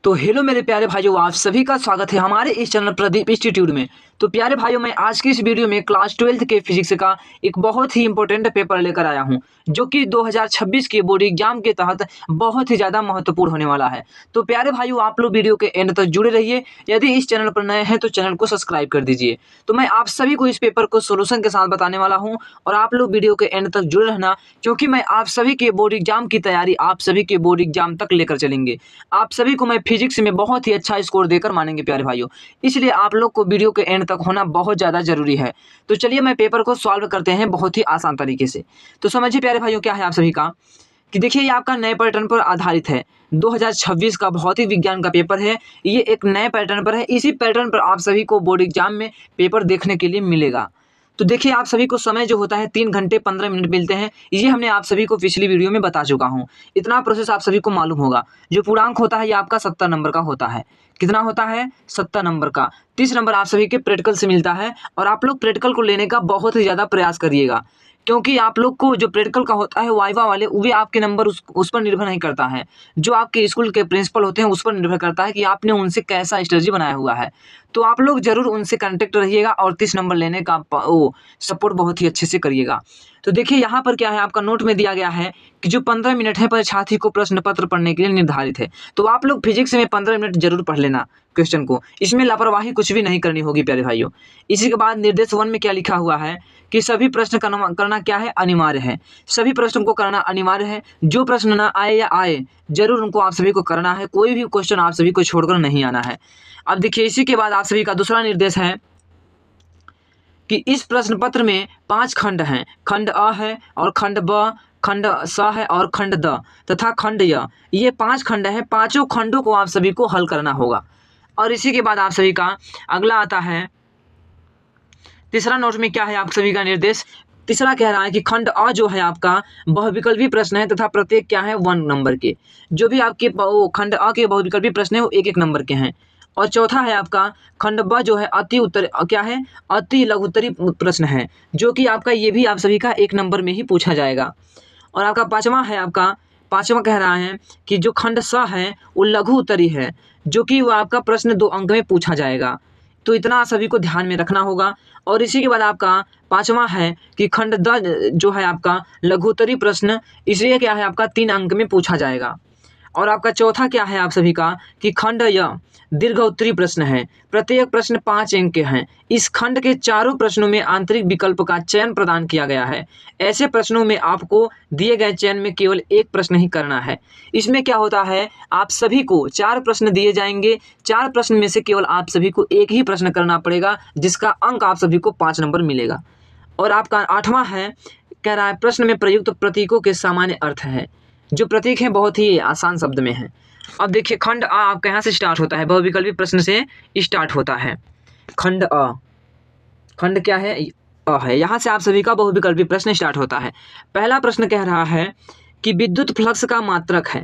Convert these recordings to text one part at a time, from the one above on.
तो हेलो मेरे प्यारे भाइयों, आप सभी का स्वागत है हमारे इस चैनल प्रदीप इंस्टीट्यूट में। तो प्यारे भाइयों, मैं आज की इस वीडियो में क्लास 12th के फिजिक्स का एक बहुत ही इंपॉर्टेंट पेपर लेकर आया हूं, जो कि 2026 के बोर्ड एग्जाम के तहत बहुत ही ज़्यादा महत्वपूर्ण होने वाला है। तो प्यारे भाइयों, आप लोग वीडियो के एंड तक जुड़े रहिए। यदि इस चैनल पर नए हैं तो चैनल को सब्सक्राइब कर दीजिए। तो मैं आप सभी को इस पेपर को सोल्यूशन के साथ बताने वाला हूँ और आप लोग वीडियो के एंड तक जुड़े रहना, क्योंकि मैं आप सभी के बोर्ड एग्जाम की तैयारी आप सभी के बोर्ड एग्जाम तक लेकर चलेंगे। आप सभी को मैं फिजिक्स में बहुत ही अच्छा स्कोर देकर मानेंगे प्यारे भाइयों, इसलिए आप लोग को वीडियो के एंड तक होना बहुत ज़्यादा जरूरी है। तो चलिए मैं पेपर को सॉल्व करते हैं बहुत ही आसान तरीके से। तो समझिए प्यारे भाइयों, क्या है आप सभी का कि देखिए, ये आपका नए पैटर्न पर आधारित है। 2026 का भौतिक विज्ञान का पेपर है। ये एक नए पैटर्न पर है। इसी पैटर्न पर आप सभी को बोर्ड एग्जाम में पेपर देखने के लिए मिलेगा। तो देखिए, आप सभी को समय जो होता है 3 घंटे 15 मिनट मिलते हैं। ये हमने आप सभी को पिछली वीडियो में बता चुका हूँ। इतना प्रोसेस आप सभी को मालूम होगा। जो पूर्णांक होता है ये आपका 70 नंबर का होता है। कितना होता है? 70 नंबर का। 30 नंबर आप सभी के प्रैक्टिकल से मिलता है और आप लोग प्रैक्टिकल को लेने का बहुत ही ज़्यादा प्रयास करिएगा, क्योंकि आप लोग को जो प्रैक्टिकल का होता है वाइवा वाले, वो भी आपके नंबर उस पर निर्भर नहीं करता है। जो आपके स्कूल के प्रिंसिपल होते हैं उस पर निर्भर करता है कि आपने उनसे कैसा स्ट्रेटजी बनाया हुआ है। तो आप लोग जरूर उनसे कॉन्टेक्ट रहिएगा और 30 नंबर लेने का सपोर्ट बहुत ही अच्छे से करिएगा। तो देखिए, यहाँ पर क्या है, आपका नोट में दिया गया है कि जो 15 मिनट है परीक्षार्थी को प्रश्न पत्र पढ़ने के लिए निर्धारित है। तो आप लोग फिजिक्स में 15 मिनट जरूर पढ़ लेना क्वेश्चन को। इसमें लापरवाही कुछ भी नहीं करनी होगी प्यारे भाइयों। इसी के बाद निर्देश 1 में क्या लिखा हुआ है कि सभी प्रश्न करना क्या है? अनिवार्य है। सभी प्रश्न को करना अनिवार्य है। जो प्रश्न ना आए या आए, जरूर उनको आप सभी को करना है। कोई भी क्वेश्चन आप सभी को छोड़कर नहीं आना है। अब देखिए, इसी के बाद आप सभी का दूसरा निर्देश है कि इस प्रश्न पत्र में 5 खंड हैं। खंड अ है और खंड ब, खंड स है और खंड द तथा खंड य। ये 5 खंड हैं। पांचों खंडों को आप सभी को हल करना होगा। और इसी के बाद आप सभी का अगला आता है तीसरा नोट में क्या है आप सभी का निर्देश। तीसरा कह रहा है कि खंड अ जो है आपका बहुविकल्पी प्रश्न है तथा प्रत्येक क्या है 1 नंबर के। जो भी आपके खंड अ के बहुविकल्पी प्रश्न है वो 1-1 नंबर के हैं। और चौथा है आपका खंड ब जो है अति लघुत्तरी प्रश्न है, जो कि आपका ये भी आप सभी का 1 नंबर में ही पूछा जाएगा। और आपका पांचवा कह रहा है कि जो खंड स है वो लघु उत्तरी है, जो कि वो आपका प्रश्न 2 अंक में पूछा जाएगा। तो इतना सभी को ध्यान में रखना होगा। और इसी के बाद आपका 5वां है कि खंड द जो है आपका लघुत्तरी प्रश्न, इसलिए क्या है आपका 3 अंक में पूछा जाएगा। और आपका चौथा क्या है आप सभी का कि खंड य दीर्घ उत्तरी प्रश्न है। प्रत्येक प्रश्न 5 अंक के हैं। इस खंड के चारों प्रश्नों में आंतरिक विकल्प का चयन प्रदान किया गया है। ऐसे प्रश्नों में आपको दिए गए चयन में केवल 1 प्रश्न ही करना है। इसमें क्या होता है, आप सभी को 4 प्रश्न दिए जाएंगे। 4 प्रश्न में से केवल आप सभी को 1 ही प्रश्न करना पड़ेगा, जिसका अंक आप सभी को 5 नंबर मिलेगा। और आपका 8वां है, कह रहा है प्रश्न में प्रयुक्त प्रतीकों के सामान्य अर्थ है। जो प्रतीक है बहुत ही आसान शब्द में है। अब देखिए, खंड अ आपका यहाँ से स्टार्ट होता है, बहुविकल्पी प्रश्न से स्टार्ट होता है। खंड अ, खंड क्या है? अ है। यहाँ से आप सभी का बहुविकल्पी प्रश्न स्टार्ट होता है। पहला प्रश्न कह रहा है कि विद्युत फ्लक्स का मात्रक है।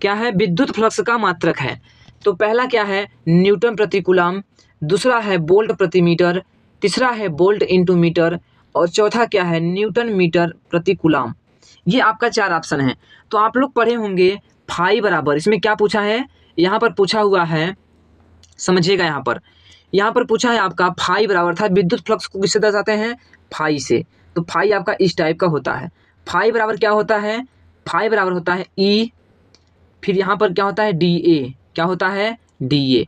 क्या है? विद्युत फ्लक्स का मात्रक है। तो पहला क्या है? न्यूटन प्रति कूलम। दूसरा है वोल्ट प्रति मीटर। तीसरा है वोल्ट इंटू मीटर। और चौथा क्या है? न्यूटन मीटर प्रति कूलम। ये आपका 4 ऑप्शन है। तो आप लोग पढ़े होंगे फाई बराबर, इसमें क्या पूछा है, यहाँ पर पूछा हुआ है, समझिएगा। यहाँ पर पूछा है आपका फाई बराबर था, विद्युत फ्लक्स को किससे दर्शाते हैं? फाई से। तो फाई आपका इस टाइप का होता है। फाई बराबर क्या होता है? फाई बराबर होता है ई, फिर यहाँ पर क्या होता है? D A. क्या होता है? D A.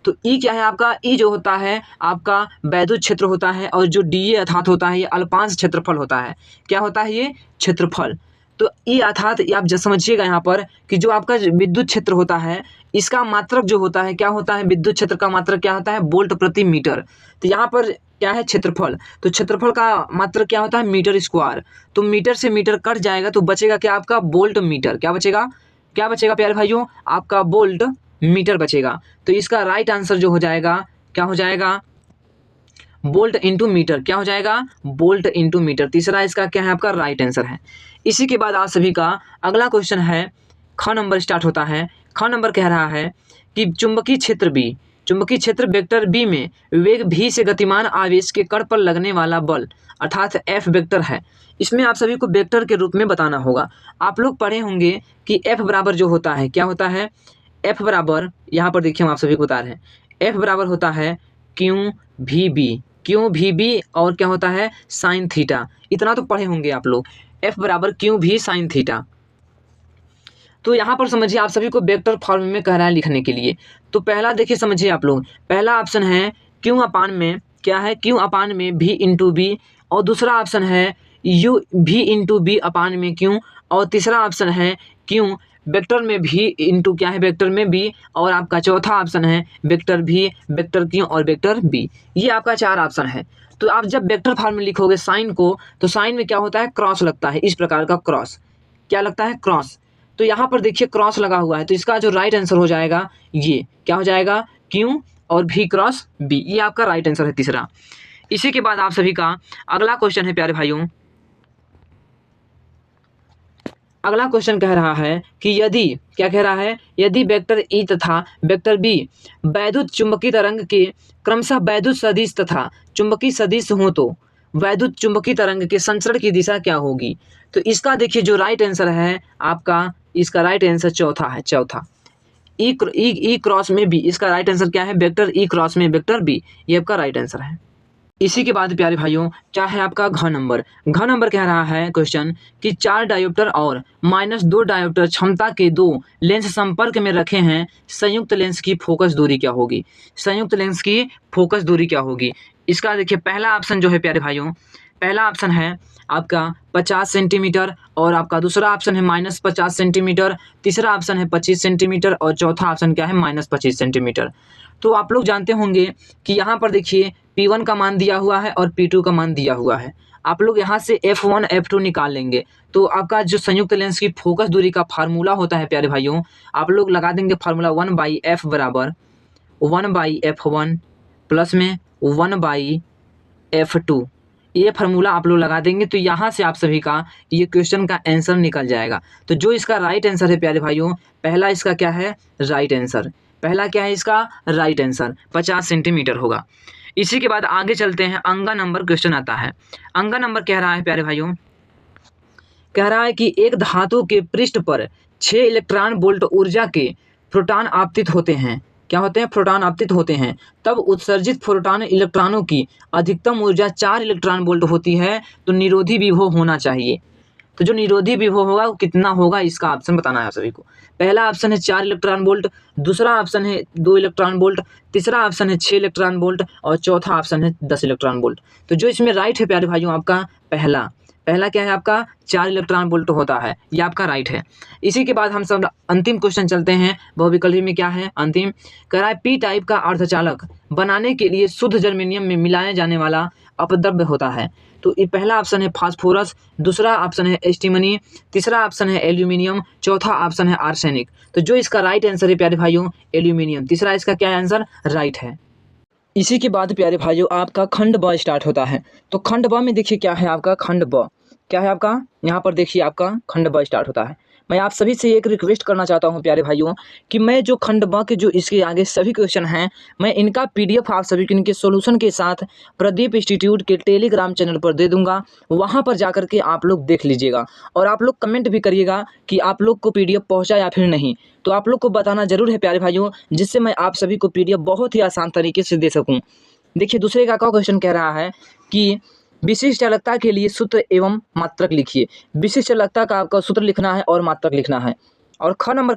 तो ई क्या है आपका? ई जो होता है आपका वैद्युत क्षेत्र होता है, और जो डी ए अर्थात होता है ये अल्पांश क्षेत्रफल होता है। क्या होता है? ये क्षेत्रफल। तो ई अर्थात आप जब समझिएगा यहाँ पर कि जो आपका विद्युत क्षेत्र होता है, इसका मात्रक जो होता है, क्या होता है? विद्युत क्षेत्र का मात्रक क्या होता है? वोल्ट प्रति मीटर। तो यहाँ पर क्या है? क्षेत्रफल। तो क्षेत्रफल का मात्रक क्या होता है? Metre square. तो मीटर से मीटर कट जाएगा तो बचेगा क्या आपका? Volt metre. क्या बचेगा? क्या बचेगा प्यारे भाइयों? आपका वोल्ट मीटर बचेगा। तो इसका राइट आंसर जो हो जाएगा, क्या हो जाएगा? Volt into metre. क्या हो जाएगा? Volt into metre. तीसरा इसका क्या है? आपका राइट आंसर है। इसी के बाद आप सभी का अगला क्वेश्चन है, ख नंबर स्टार्ट होता है। ख नंबर कह रहा है कि चुंबकीय क्षेत्र वेक्टर बी में वेग v से गतिमान आवेश के कण पर लगने वाला बल अर्थात F वेक्टर है। इसमें आप सभी को वेक्टर के रूप में बताना होगा। आप लोग पढ़े होंगे कि F बराबर जो होता है, क्या होता है? एफ बराबर, यहाँ पर देखिए हम आप सभी को बता रहे हैं, एफ बराबर होता है क्यू वी बी और क्या होता है साइन थीटा। इतना तो पढ़े होंगे आप लोग, एफ बराबर क्यू भी साइन थीटा। तो यहाँ पर समझिए आप सभी को वेक्टर फॉर्म में कह रहा है लिखने के लिए। तो पहला देखिए समझिए आप लोग, पहला ऑप्शन है क्यू अपान में क्या है, क्यू अपान में भी इंटू बी, और दूसरा ऑप्शन है यू भी इंटू बी अपान में क्यू, और तीसरा ऑप्शन है क्यू वेक्टर में भी इंटू क्या है वेक्टर में बी, और आपका चौथा ऑप्शन है वेक्टर भी वेक्टर क्यू और वेक्टर बी। ये आपका 4 ऑप्शन है। तो आप जब वेक्टर फॉर्म में लिखोगे साइन को, तो साइन में क्या होता है क्रॉस लगता है, इस प्रकार का क्रॉस, क्या लगता है क्रॉस। तो यहाँ पर देखिए क्रॉस लगा हुआ है, तो इसका जो राइट आंसर हो जाएगा ये क्या हो जाएगा क्यू और भी क्रॉस बी, ये आपका राइट आंसर है तीसरा। इसी के बाद आप सभी का अगला क्वेश्चन है प्यारे भाइयों, अगला क्वेश्चन कह रहा है कि यदि क्या कह रहा है, यदि वेक्टर ई तथा वेक्टर बी वैद्युत चुंबकीय तरंग के क्रमशः वैद्युत सदिश तथा चुंबकीय सदिश हो तो वैद्युत चुंबकीय तरंग के संचरण की दिशा क्या होगी। तो इसका देखिए जो राइट आंसर है आपका, इसका राइट आंसर चौथा है, चौथा ई क्रॉस में बी, इसका राइट आंसर क्या है वेक्टर ई क्रॉस में वेक्टर बी, ये आपका राइट आंसर है। इसी के बाद प्यारे भाइयों क्या है आपका घ नंबर कह रहा है क्वेश्चन कि 4 डायोप्टर और -2 डायोप्टर क्षमता के 2 लेंस संपर्क में रखे हैं, संयुक्त लेंस की फोकस दूरी क्या होगी। संयुक्त लेंस की फोकस दूरी क्या होगी। इसका देखिए पहला ऑप्शन जो है प्यारे भाइयों, पहला ऑप्शन है आपका 50 सेंटीमीटर, और आपका दूसरा ऑप्शन है -50 सेंटीमीटर, तीसरा ऑप्शन है 25 सेंटीमीटर, और चौथा ऑप्शन क्या है -25 सेंटीमीटर। तो आप लोग जानते होंगे कि यहाँ पर देखिए P1 का मान दिया हुआ है और P2 का मान दिया हुआ है। आप लोग यहाँ से F1 F2 निकाल लेंगे, तो आपका जो संयुक्त लेंस की फोकस दूरी का फार्मूला होता है प्यारे भाइयों, आप लोग लगा देंगे फार्मूला 1/f बराबर 1/f1 प्लस में 1/f2। ये फार्मूला आप लोग लगा देंगे, तो यहाँ से आप सभी का ये क्वेश्चन का आंसर निकल जाएगा। तो जो इसका राइट आंसर है प्यारे भाइयों, पहला इसका क्या है राइट आंसर, पहला क्या है इसका राइट आंसर 50 सेंटीमीटर होगा। इसी के बाद आगे चलते हैं, अंगा नंबर क्वेश्चन आता है। अंगा नंबर कह रहा है प्यारे भाइयों, कह रहा है कि एक धातु के पृष्ठ पर 6 इलेक्ट्रॉन वोल्ट ऊर्जा के प्रोटॉन आपतित होते हैं, क्या होते हैं प्रोटॉन आपतित होते हैं, तब उत्सर्जित प्रोटॉन इलेक्ट्रॉनों की अधिकतम ऊर्जा 4 इलेक्ट्रॉन वोल्ट होती है, तो निरोधी विभव होना चाहिए। तो जो निरोधी विभव होगा वो कितना होगा, इसका ऑप्शन बताना है सभी को। पहला ऑप्शन है 4 इलेक्ट्रॉन वोल्ट, दूसरा ऑप्शन है 2 इलेक्ट्रॉन वोल्ट, तीसरा ऑप्शन है 6 इलेक्ट्रॉन वोल्ट, और चौथा ऑप्शन है 10 इलेक्ट्रॉन वोल्ट। तो जो इसमें राइट है प्यारे भाइयों आपका पहला क्या है आपका 4 इलेक्ट्रॉन वोल्ट होता है, ये आपका राइट है। इसी के बाद हम सब अंतिम क्वेश्चन चलते हैं, बहुविकल्पी में क्या है अंतिम, कह रहा है पी टाइप का अर्धचालक बनाने के लिए शुद्ध जर्मेनियम में मिलाया जाने वाला अपद्रव्य होता है। तो ये पहला ऑप्शन है फास्फोरस, दूसरा ऑप्शन है एस्टिमनी, तीसरा ऑप्शन है एल्यूमिनियम, चौथा ऑप्शन है आर्सेनिक। तो जो इसका राइट आंसर है प्यारे भाइयों एल्यूमिनियम, तीसरा इसका क्या आंसर राइट है। इसी के बाद प्यारे भाइयों आपका खंड ब स्टार्ट होता है। तो खंड ब में देखिए क्या है आपका खंड ब, क्या है आपका यहाँ पर देखिए आपका खंड ब स्टार्ट होता है। मैं आप सभी से एक रिक्वेस्ट करना चाहता हूँ प्यारे भाइयों कि मैं जो खंड ब के जो इसके आगे सभी क्वेश्चन हैं, मैं इनका PDF आप सभी को इनके सॉल्यूशन के साथ प्रदीप इंस्टीट्यूट के टेलीग्राम चैनल पर दे दूंगा, वहाँ पर जाकर के आप लोग देख लीजिएगा, और आप लोग कमेंट भी करिएगा कि आप लोग को PDF पहुँचा या फिर नहीं। तो आप लोग को बताना जरूर है प्यारे भाइयों, जिससे मैं आप सभी को PDF बहुत ही आसान तरीके से दे सकूँ। देखिए दूसरे का क्वेश्चन कह रहा है कि विशिष्ट चालकता के लिए सूत्र एवं मात्रक लिखिए। विशिष्ट चालकता का आपका सूत्र लिखना है और मात्रक लिखना है। और ख नंबर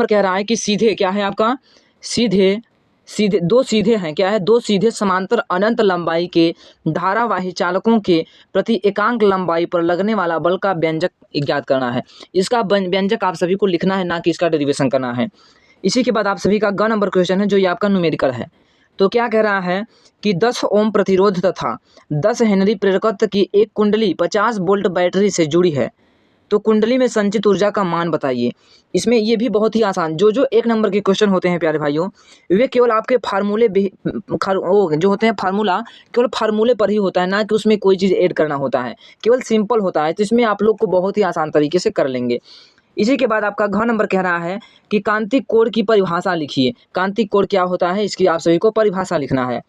कह रहा है कि सीधे क्या है आपका सीधे दो सीधे हैं, क्या है दो सीधे समांतर अनंत लंबाई के धारावाही चालकों के प्रति एकांक लंबाई पर लगने वाला बल का व्यंजक ज्ञात करना है। इसका व्यंजक आप सभी को लिखना है, ना कि इसका डेरिवेशन करना है। इसी के बाद आप सभी का ग नंबर क्वेश्चन है, जो ये आपका न्यूमेरिकल है। तो क्या कह रहा है कि 10 ओम प्रतिरोध तथा 10 हेनरी प्रेरकत्व की एक कुंडली 50 वोल्ट बैटरी से जुड़ी है, तो कुंडली में संचित ऊर्जा का मान बताइए। इसमें ये भी बहुत ही आसान, जो 1 नंबर के क्वेश्चन होते हैं प्यारे भाइयों, वे केवल आपके फार्मूले जो होते हैं फार्मूला केवल फार्मूले पर ही होता है, ना कि उसमें कोई चीज़ ऐड करना होता है, केवल सिंपल होता है। तो इसमें आप लोग को बहुत ही आसान तरीके से कर लेंगे। इसी के बाद आपका घ नंबर कह रहा है कि कांतिक कोण की परिभाषा लिखिए। कांतिक कोण क्या होता है, इसकी आप सभी को परिभाषा लिखना है।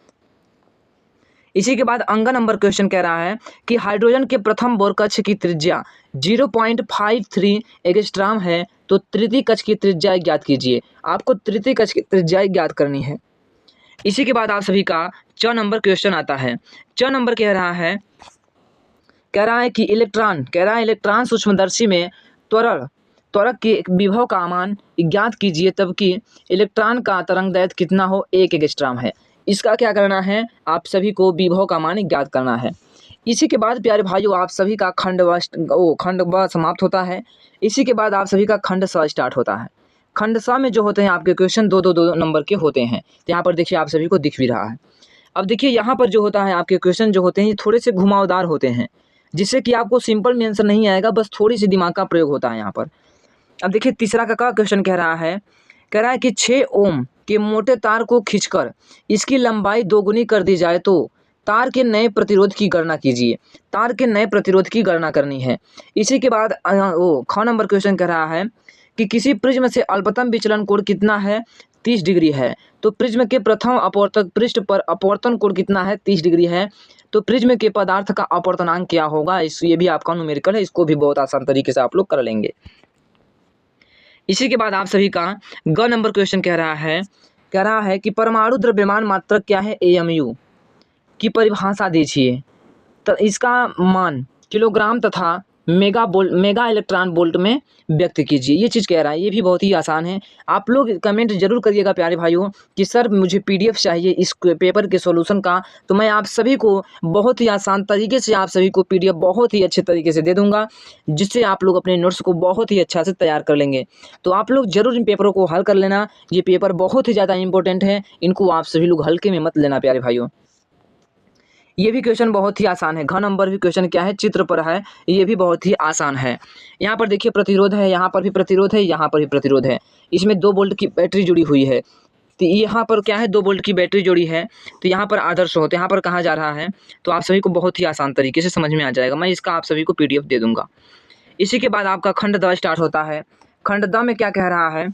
इसी के बाद अंक नंबर क्वेश्चन कह रहा है कि हाइड्रोजन के प्रथम बोर कक्ष की त्रिज्या 0.53 एंगस्ट्रॉम है, तो तृतीय कक्ष की त्रिज्या ज्ञात कीजिए। आपको तृतीय कक्ष की त्रिज्या ज्ञात करनी है। इसी के बाद आप सभी का 6 नंबर क्वेश्चन आता है। 6 नंबर कह रहा है कि इलेक्ट्रॉन सूक्ष्मदर्शी में त्वरक के विभव का मान ज्ञात कीजिए, तब कि इलेक्ट्रॉन का तरंगदैर्घ्य कितना हो, 1 एंगस्ट्रॉम है। इसका क्या करना है, आप सभी को विभव का मान ज्ञात करना है। इसी के बाद प्यारे भाइयों आप सभी का खंड व समाप्त होता है। इसी के बाद आप सभी का खंड स स्टार्ट होता है। खंड स में जो होते हैं आपके क्वेश्चन दो नंबर के होते हैं। तो यहाँ पर देखिए आप सभी को दिख भी रहा है। अब देखिए यहाँ पर जो होता है आपके क्वेश्चन जो होते हैं ये थोड़े से घुमावदार होते हैं, जिससे कि आपको सिंपल में आंसर नहीं आएगा, बस थोड़ी सी दिमाग का प्रयोग होता है यहाँ पर। अब देखिए तीसरा का क्वेश्चन कह रहा है कि 6 ओम के मोटे तार को खींचकर इसकी लंबाई दोगुनी कर दी जाए तो तार के नए प्रतिरोध की गणना कीजिए। तार के नए प्रतिरोध की गणना करनी है। इसी के बाद ख नंबर क्वेश्चन कह रहा है कि किसी प्रिज्म से अल्पतम विचलन कोण कितना है, 30 डिग्री है। तो प्रिज्म के प्रथम अपवर्तक पृष्ठ पर अपवर्तन कोण कितना है, 30 डिग्री है। तो प्रिज्म के पदार्थ का अपवर्तनांक क्या होगा, ये भी आपका न्यूमेरिकल है, इसको भी बहुत आसान तरीके से आप लोग कर लेंगे। इसी के बाद आप सभी का ग नंबर क्वेश्चन कह रहा है कि परमाणु द्रव्यमान मात्रक क्या है, AMU की परिभाषा दीजिए। तो इसका मान किलोग्राम तथा मेगा इलेक्ट्रॉन वोल्ट में व्यक्त कीजिए। ये चीज़ कह रहा है, ये भी बहुत ही आसान है। आप लोग कमेंट जरूर करिएगा प्यारे भाइयों कि सर मुझे PDF चाहिए इस पेपर के सॉल्यूशन का, तो मैं आप सभी को बहुत ही आसान तरीके से आप सभी को PDF बहुत ही अच्छे तरीके से दे दूंगा, जिससे आप लोग अपने नोट्स को बहुत ही अच्छा से तैयार कर लेंगे। तो आप लोग जरूर इन पेपरों को हल कर लेना। ये पेपर बहुत ही ज़्यादा इंपॉर्टेंट है, इनको आप सभी लोग हल्के में मत लेना प्यारे भाइयों। ये भी क्वेश्चन बहुत ही आसान है। घ नंबर भी क्वेश्चन क्या है, चित्र पर है, ये भी बहुत ही आसान है। यहाँ पर देखिए प्रतिरोध है, यहाँ पर भी प्रतिरोध है, यहाँ पर भी प्रतिरोध है। इसमें 2 वोल्ट की बैटरी जुड़ी हुई है। तो यहाँ पर क्या है, 2 वोल्ट की बैटरी जुड़ी है। तो यहाँ पर आदर्श होते, यहाँ पर कहाँ जा रहा है, तो आप सभी को बहुत ही आसान तरीके से समझ में आ जाएगा। मैं इसका आप सभी को PDF दे दूंगा। इसी के बाद आपका खंड द स्टार्ट होता है। खंड द में क्या कह रहा है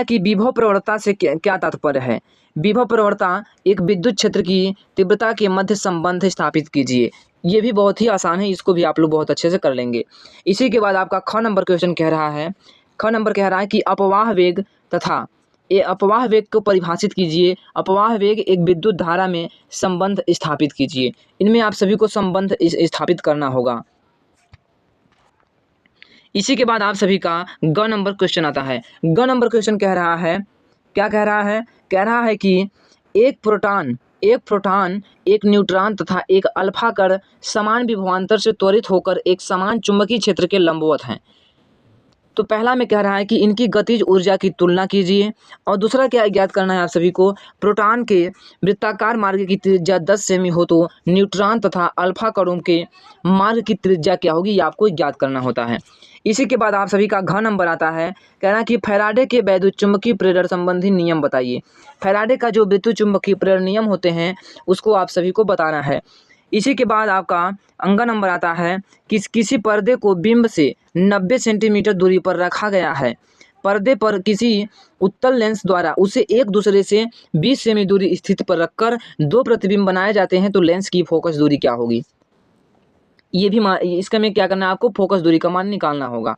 कि विभव प्रवणता से क्या तात्पर्य है। विभव प्रवणता एक विद्युत क्षेत्र की तीव्रता के मध्य संबंध स्थापित कीजिए। ये भी बहुत ही आसान है, इसको भी आप लोग बहुत अच्छे से कर लेंगे। इसी के बाद आपका ख नंबर क्वेश्चन कह रहा है कि अपवाह वेग तथा अपवाह वेग को परिभाषित कीजिए। अपवाह वेग एक विद्युत धारा में संबंध स्थापित कीजिए। इनमें आप सभी को संबंध स्थापित करना होगा। इसी के बाद आप सभी का ग नंबर क्वेश्चन आता है। ग नंबर क्वेश्चन कह रहा है कि एक प्रोटॉन, एक न्यूट्रॉन तथा एक अल्फा कण समान विभवांतर से त्वरित होकर एक समान चुंबकीय क्षेत्र के लंबवत हैं। तो पहला में कह रहा है कि इनकी गतिज ऊर्जा की तुलना कीजिए, और दूसरा क्या ज्ञात करना है आप सभी को, प्रोटॉन के वृत्ताकार मार्ग की त्रिज्या 10 सेमी हो तो न्यूट्रॉन तथा अल्फा कणों के मार्ग की त्रिज्या क्या होगी, ये आपको ज्ञात करना होता है। इसी के बाद आप सभी का घ नंबर आता है, कहना कि फैराडे के वैद्युत चुंबकीय प्रेरण संबंधी नियम बताइए। फैराडे का जो विद्युत चुंबकीय प्रेरण नियम होते हैं उसको आप सभी को बताना है। इसी के बाद आपका अंक नंबर आता है कि किसी पर्दे को बिंब से 90 सेंटीमीटर दूरी पर रखा गया है। पर्दे पर किसी उत्तल लेंस द्वारा उसे एक दूसरे से 20 सेमी दूरी स्थिति पर रखकर 2 प्रतिबिंब बनाए जाते हैं, तो लेंस की फोकस दूरी क्या होगी। ये भी इसका में क्या करना है, आपको फोकस दूरी का मान निकालना होगा।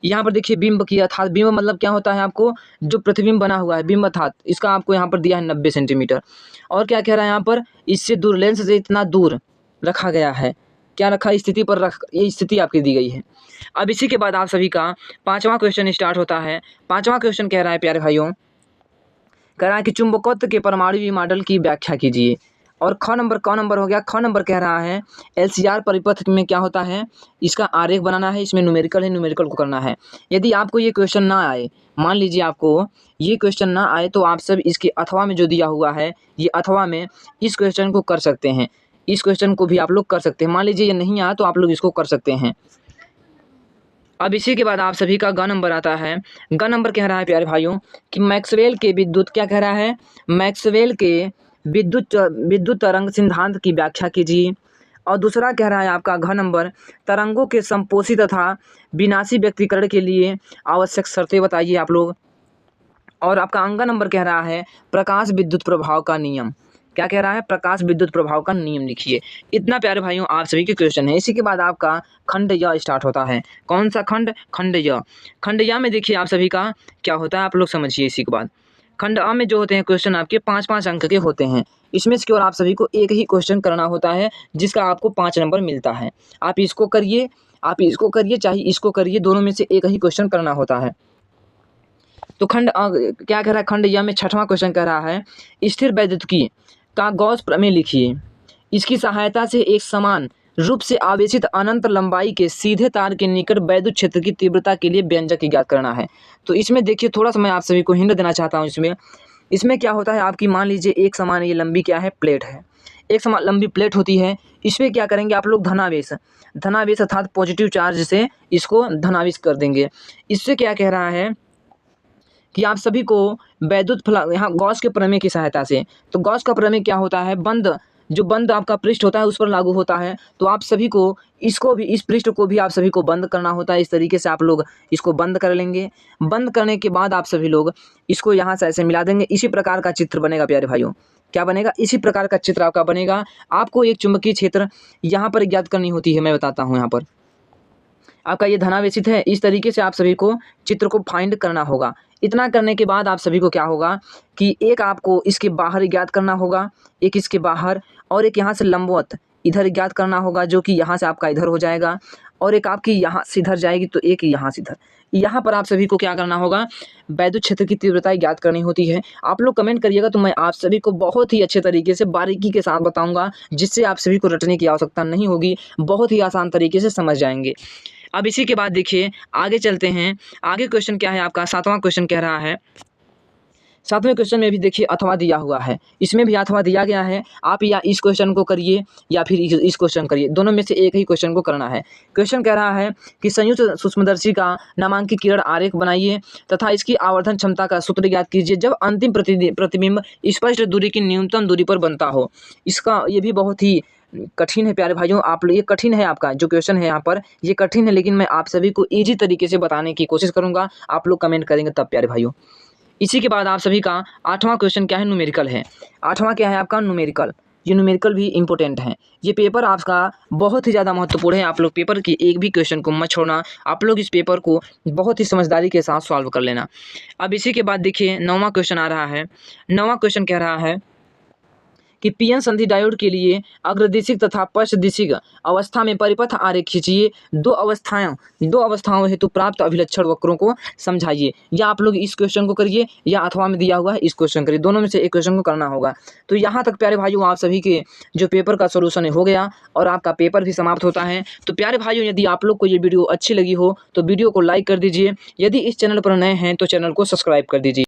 यहाँ पर देखिए बिंब की अर्थात बिंब मतलब क्या होता है, आपको जो प्रतिबिंब बना हुआ है बिंब अर्थात इसका आपको यहाँ पर दिया है 90 सेंटीमीटर। और क्या कह रहा है यहाँ पर, इससे दूर लेंस से इतना दूर रखा गया है, क्या रखा, स्थिति पर रख, ये स्थिति आपकी दी गई है। अब इसी के बाद आप सभी का 5वां क्वेश्चन स्टार्ट होता है। 5वां क्वेश्चन कह रहा है प्यारे भाइयों, कह रहा है कि चुंबकत्व के परमाणु मॉडल की व्याख्या कीजिए। और क नंबर हो गया। ख नंबर कह रहा है LCR परिपथ में क्या होता है, इसका आरेख बनाना है, इसमें न्यूमेरिकल है, न्यूमेरिकल को करना है। यदि आपको ये क्वेश्चन ना आए, मान लीजिए आपको ये क्वेश्चन ना आए, तो आप सब इसके अथवा में जो दिया हुआ है, ये अथवा में इस क्वेश्चन को कर सकते हैं, इस क्वेश्चन को भी आप लोग कर सकते हैं। मान लीजिए ये नहीं आया तो आप लोग इसको कर सकते हैं। अब इसी के बाद आप सभी का ग नंबर आता है। ग नंबर कह रहा है प्यारे भाइयों कि मैक्सवेल के विद्युत क्या कह रहा है, मैक्सवेल के विद्युत तरंग सिद्धांत की व्याख्या कीजिए। और दूसरा कह रहा है आपका घ नंबर, तरंगों के संपोषी तथा विनाशी व्यक्तीकरण के लिए आवश्यक शर्तें बताइए आप लोग। और आपका अंक नंबर कह रहा है प्रकाश विद्युत प्रभाव का नियम। क्या कह रहा है, प्रकाश विद्युत प्रभाव का नियम लिखिए। इतना प्यारे भाइयों आप सभी के क्वेश्चन है। इसी के बाद आपका खंड य स्टार्ट होता है। कौन सा खंड, खंड य। खंड य में देखिए आप सभी का क्या होता है, आप लोग समझिए। इसी के बाद खंड अ में जो होते हैं क्वेश्चन आपके 5-5 अंक के होते हैं। इसमें से केवल आप सभी को एक ही क्वेश्चन करना होता है जिसका आपको 5 नंबर मिलता है। आप इसको करिए, आप इसको करिए, चाहे इसको करिए, दोनों में से एक ही क्वेश्चन करना होता है। तो खंड क्या कह रहा है, खंड य में 6वां क्वेश्चन कह रहा है, स्थिर वैद्युतिकी का गॉस प्रमेय लिखिए। इसकी सहायता से एक समान रूप से आवेशित अनंत लंबाई के सीधे तार के निकट वैद्युत क्षेत्र की तीव्रता के लिए व्यंजक ज्ञात करना है। तो इसमें देखिए थोड़ा सा मैं आप सभी को हिंट देना चाहता हूँ। इसमें क्या होता है, आपकी मान लीजिए एक समान ये लंबी क्या है, प्लेट है। एक समान लंबी प्लेट होती है। इसमें क्या करेंगे आप लोग, धनावेश अर्थात पॉजिटिव चार्ज से इसको धनावेश कर देंगे। इससे क्या कह रहा है कि आप सभी को वैद्युत यहाँ गॉस के प्रमेय की सहायता से, तो गॉस का प्रमेय क्या होता है, जो बंद आपका पृष्ठ होता है उस पर लागू होता है। तो आप सभी को इसको भी, इस पृष्ठ को भी आप सभी को बंद करना होता है। इस तरीके से आप लोग इसको बंद कर लेंगे। बंद करने के बाद आप सभी लोग इसको यहाँ से ऐसे मिला देंगे। इसी प्रकार का चित्र बनेगा प्यारे भाइयों। क्या बनेगा, इसी प्रकार का चित्र आपका बनेगा। आपको एक चुंबकीय क्षेत्र यहाँ पर ज्ञात करनी होती है। मैं बताता हूँ, यहाँ पर आपका ये धनावेशित है। इस तरीके से आप सभी को चित्र को फाइंड करना होगा। इतना करने के बाद आप सभी को क्या होगा कि एक आपको इसके बाहर ज्ञात करना होगा, एक इसके बाहर, और एक यहाँ से लंबवत इधर ज्ञात करना होगा, जो कि यहाँ से आपका इधर हो जाएगा, और एक आपकी यहाँ से इधर जाएगी, तो एक यहाँ से इधर। यहाँ पर आप सभी को क्या करना होगा, वैद्युत क्षेत्र की तीव्रता ज्ञात करनी होती है। आप लोग कमेंट करिएगा तो मैं आप सभी को बहुत ही अच्छे तरीके से बारीकी के साथ बताऊँगा, जिससे आप सभी को रटने की आवश्यकता नहीं होगी, बहुत ही आसान तरीके से समझ जाएंगे। अब इसी के बाद देखिए आगे चलते हैं। आगे क्वेश्चन क्या है आपका, 7वां क्वेश्चन कह रहा है। 7वें क्वेश्चन में भी देखिए अथवा दिया हुआ है। इसमें भी अथवा दिया गया है। आप या इस क्वेश्चन को करिए या फिर इस क्वेश्चन करिए, दोनों में से एक ही क्वेश्चन को करना है। क्वेश्चन कह रहा है कि संयुक्त सूक्ष्मदर्शी का नामांकित किरण आरेख बनाइए तथा इसकी आवर्धन क्षमता का सूत्र ज्ञात कीजिए जब अंतिम प्रतिबिंब स्पष्ट दूरी की न्यूनतम दूरी पर बनता हो। इसका ये भी बहुत ही कठिन है प्यारे भाइयों। आप ये कठिन है, आपका जो क्वेश्चन है यहाँ पर ये कठिन है, लेकिन मैं आप सभी को ईजी तरीके से बताने की कोशिश करूँगा। आप लोग कमेंट करेंगे तब प्यारे भाइयों। इसी के बाद आप सभी का 8वां क्वेश्चन क्या है, न्यूमेरिकल है। 8वां क्या है आपका, न्यूमेरिकल। ये न्यूमेरिकल भी इंपॉर्टेंट है। ये पेपर आपका बहुत ही ज़्यादा महत्वपूर्ण है। आप लोग पेपर की एक भी क्वेश्चन को मत छोड़ना। आप लोग इस पेपर को बहुत ही समझदारी के साथ सॉल्व कर लेना। अब इसी के बाद देखिए 9वां क्वेश्चन आ रहा है। 9वां क्वेश्चन कह रहा है कि पीएन संधि डायोड के लिए अग्रदिशिक तथा पश्चदिशिक अवस्था में परिपथ आरेख खींचिए। दो अवस्थाओं हेतु प्राप्त अभिलक्षण वक्रों को समझाइए। या आप लोग इस क्वेश्चन को करिए या अथवा में दिया हुआ है इस क्वेश्चन करिए, दोनों में से एक क्वेश्चन को करना होगा। तो यहाँ तक प्यारे भाइयों आप सभी के जो पेपर का सोल्यूशन हो गया और आपका पेपर भी समाप्त होता है। तो प्यारे भाइयों यदि आप लोग को ये वीडियो अच्छी लगी हो तो वीडियो को लाइक कर दीजिए। यदि इस चैनल पर नए हैं तो चैनल को सब्सक्राइब कर दीजिए।